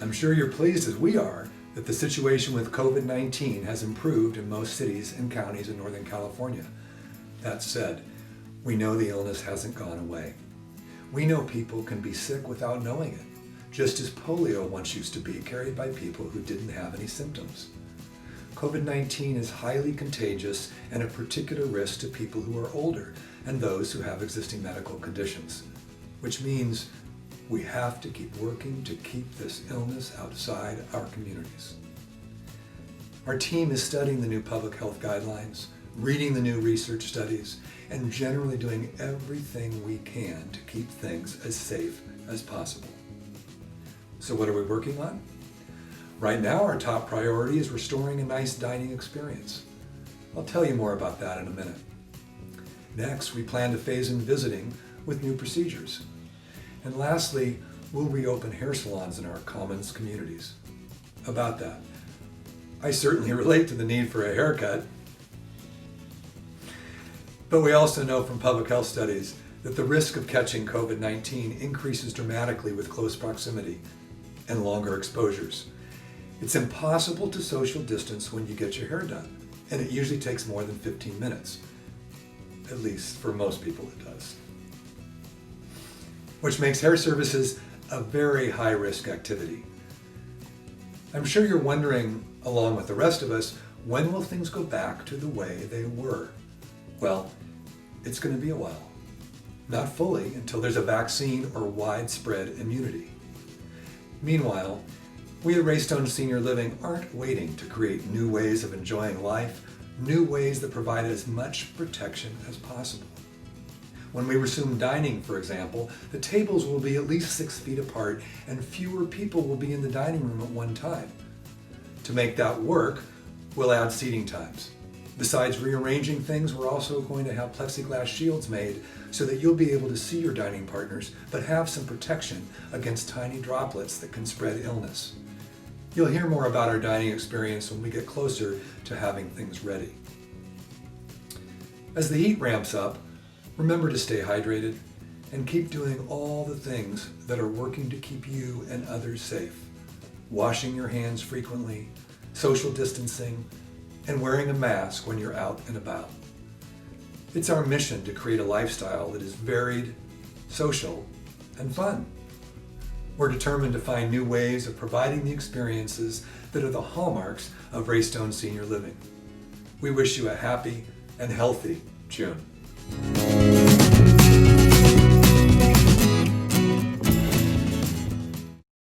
I'm sure you're pleased as we are that the situation with COVID-19 has improved in most cities and counties in Northern California. That said, we know the illness hasn't gone away. We know people can be sick without knowing it, just as polio once used to be carried by people who didn't have any symptoms. COVID-19 is highly contagious and a particular risk to people who are older and those who have existing medical conditions, which means we have to keep working to keep this illness outside our communities. Our team is studying the new public health guidelines, reading the new research studies, and generally doing everything we can to keep things as safe as possible. So what are we working on? Right now, our top priority is restoring a nice dining experience. I'll tell you more about that in a minute. Next, we plan to phase in visiting with new procedures. And lastly, we'll reopen hair salons in our commons communities. About that, I certainly relate to the need for a haircut. But we also know from public health studies that the risk of catching COVID-19 increases dramatically with close proximity and longer exposures. It's impossible to social distance when you get your hair done, and it usually takes more than 15 minutes. At least for most people it does. Which makes hair services a very high-risk activity. I'm sure you're wondering, along with the rest of us, when will things go back to the way they were? Well, it's going to be a while. Not fully until there's a vaccine or widespread immunity. Meanwhile, we at Raystone Senior Living aren't waiting to create new ways of enjoying life, new ways that provide as much protection as possible. When we resume dining, for example, the tables will be at least 6 feet apart and fewer people will be in the dining room at one time. To make that work, we'll add seating times. Besides rearranging things, we're also going to have plexiglass shields made so that you'll be able to see your dining partners, but have some protection against tiny droplets that can spread illness. You'll hear more about our dining experience when we get closer to having things ready. As the heat ramps up, remember to stay hydrated and keep doing all the things that are working to keep you and others safe. Washing your hands frequently, social distancing, and wearing a mask when you're out and about. It's our mission to create a lifestyle that is varied, social, and fun. We're determined to find new ways of providing the experiences that are the hallmarks of Raystone Senior Living. We wish you a happy and healthy June.